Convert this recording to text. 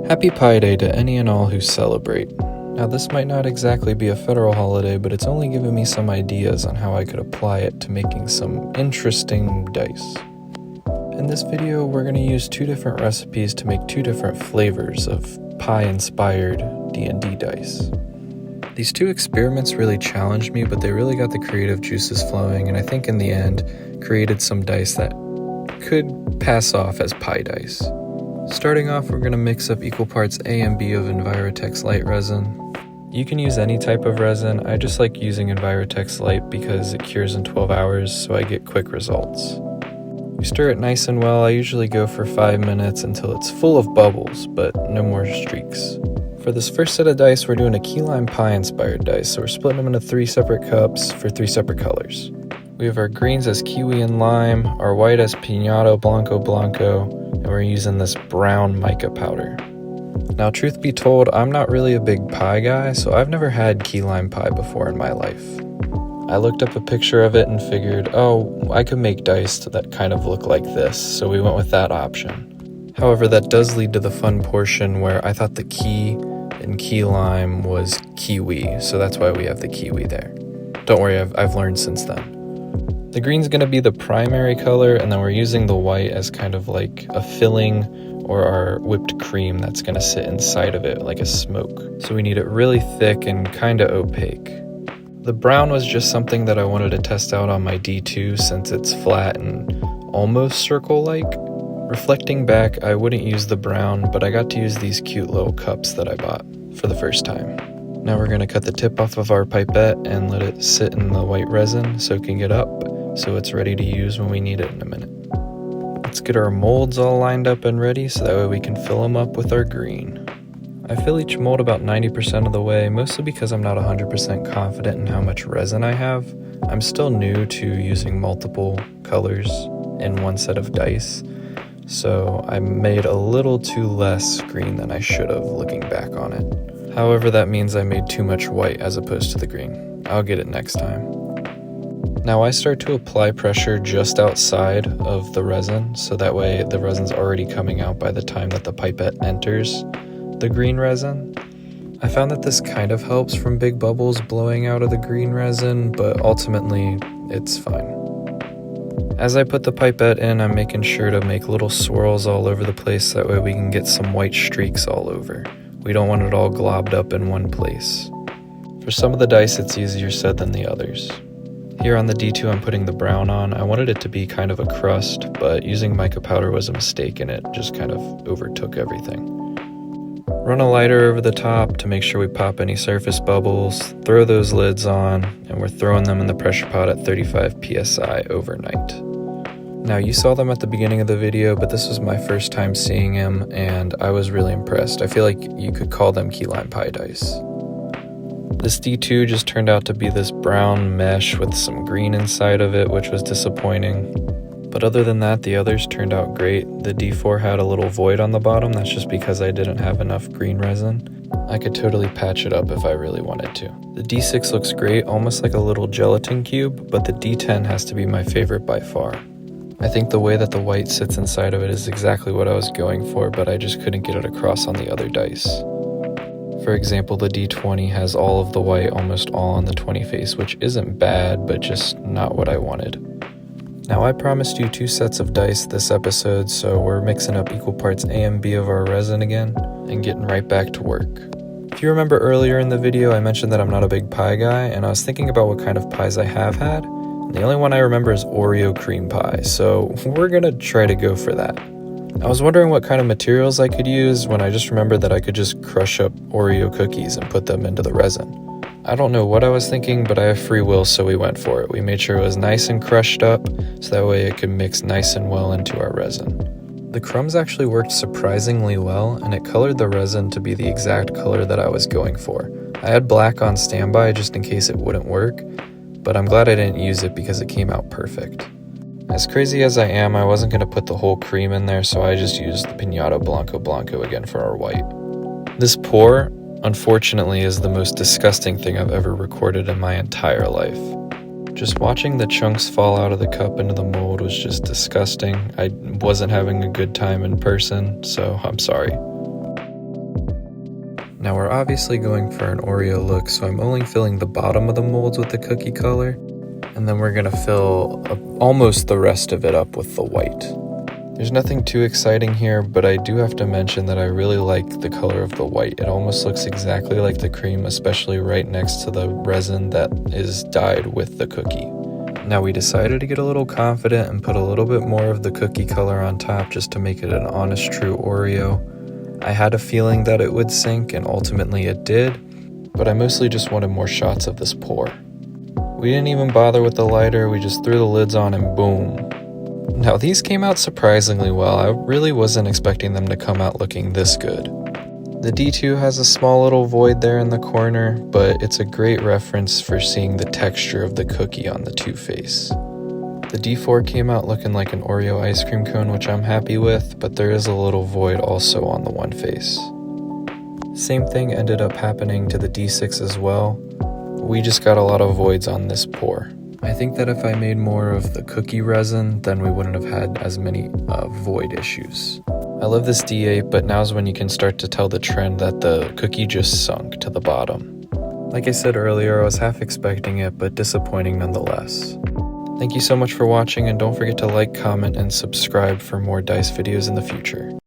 Happy Pi Day to any and all who celebrate. Now this might not exactly be a federal holiday, but it's only given me some ideas on how I could apply it to making some interesting dice. In this video, we're going to use two different recipes to make two different flavors of pie-inspired D&D dice. These two experiments really challenged me, but they really got the creative juices flowing, and I think in the end, created some dice that could pass off as pie dice. Starting off, we're going to mix up equal parts A and B of Envirotex Light resin. You can use any type of resin. I just like using Envirotex Light because it cures in 12 hours, so I get quick results. We stir it nice and well. I usually go for 5 minutes until it's full of bubbles, but no more streaks. For this first set of dice, we're doing a key lime pie inspired dice, so we're splitting them into 3 separate cups for 3 separate colors. We have our greens as kiwi and lime, our white as piñata blanco, and we're using this brown mica powder. Now, truth be told, I'm not really a big pie guy, so I've never had key lime pie before in my life. I looked up a picture of it and figured, oh, I could make dice that kind of look like this, so we went with that option. However, that does lead to the fun portion where I thought the key in key lime was kiwi, so that's why we have the kiwi there. Don't worry, I've learned since then. The green's going to be the primary color, and then we're using the white as kind of like a filling or our whipped cream that's going to sit inside of it like a smoke. So we need it really thick and kind of opaque. The brown was just something that I wanted to test out on my D2 since it's flat and almost circle-like. Reflecting back, I wouldn't use the brown, but I got to use these cute little cups that I bought for the first time. Now we're going to cut the tip off of our pipette and let it sit in the white resin soaking it up so it's ready to use when we need it in a minute. Let's get our molds all lined up and ready so that way we can fill them up with our green. I fill each mold about 90% of the way, mostly because I'm not 100% confident in how much resin I have. I'm still new to using multiple colors in one set of dice, so I made a little too less green than I should have looking back on it. However, that means I made too much white as opposed to the green. I'll get it next time. Now I start to apply pressure just outside of the resin, so that way the resin's already coming out by the time that the pipette enters the green resin. I found that this kind of helps from big bubbles blowing out of the green resin, but ultimately it's fine. As I put the pipette in, I'm making sure to make little swirls all over the place, that way we can get some white streaks all over. We don't want it all globbed up in one place. For some of the dice, it's easier said than the others. Here on the D2, I'm putting the brown on. I wanted it to be kind of a crust, but using mica powder was a mistake and it just kind of overtook everything. Run a lighter over the top to make sure we pop any surface bubbles, throw those lids on, and we're throwing them in the pressure pot at 35 psi overnight. Now, you saw them at the beginning of the video, but this was my first time seeing them, and I was really impressed. I feel like you could call them key lime pie dice. This D2 just turned out to be this brown mesh with some green inside of it, which was disappointing. But other than that, the others turned out great. The D4 had a little void on the bottom. That's just because I didn't have enough green resin. I could totally patch it up if I really wanted to. The D6 looks great, almost like a little gelatin cube, but the D10 has to be my favorite by far. I think the way that the white sits inside of it is exactly what I was going for, but I just couldn't get it across on the other dice. For example, the D20 has all of the white almost all on the 20 face, which isn't bad, but just not what I wanted. Now, I promised you 2 sets of dice this episode, so we're mixing up equal parts A and B of our resin again and getting right back to work. If you remember earlier in the video, I mentioned that I'm not a big pie guy, and I was thinking about what kind of pies I have had, and the only one I remember is Oreo cream pie, so we're gonna try to go for that. I was wondering what kind of materials I could use when I just remembered that I could just crush up Oreo cookies and put them into the resin. I don't know what I was thinking, but I have free will, so we went for it. We made sure it was nice and crushed up, so that way it could mix nice and well into our resin. The crumbs actually worked surprisingly well, and it colored the resin to be the exact color that I was going for. I had black on standby just in case it wouldn't work, but I'm glad I didn't use it because it came out perfect. As crazy as I am, I wasn't going to put the whole cream in there, so I just used the piñata blanco again for our white. This pour, unfortunately, is the most disgusting thing I've ever recorded in my entire life. Just watching the chunks fall out of the cup into the mold was just disgusting. I wasn't having a good time in person, so I'm sorry. Now we're obviously going for an Oreo look, so I'm only filling the bottom of the molds with the cookie color, and then we're gonna fill almost the rest of it up with the white. There's nothing too exciting here, but I do have to mention that I really like the color of the white. It almost looks exactly like the cream, especially right next to the resin that is dyed with the cookie. Now we decided to get a little confident and put a little bit more of the cookie color on top just to make it an honest true Oreo. I had a feeling that it would sink, and ultimately it did, but I mostly just wanted more shots of this pour. We didn't even bother with the lighter, we just threw the lids on and boom. Now these came out surprisingly well. I really wasn't expecting them to come out looking this good. The D2 has a small little void there in the corner, but it's a great reference for seeing the texture of the cookie on the two face. The D4 came out looking like an Oreo ice cream cone, which I'm happy with, but there is a little void also on the one face. Same thing ended up happening to the D6 as well. We just got a lot of voids on this pour. I think that if I made more of the cookie resin, then we wouldn't have had as many void issues. I love this D8, but now's when you can start to tell the trend that the cookie just sunk to the bottom. Like I said earlier, I was half expecting it, but disappointing nonetheless. Thank you so much for watching, and don't forget to like, comment, and subscribe for more dice videos in the future.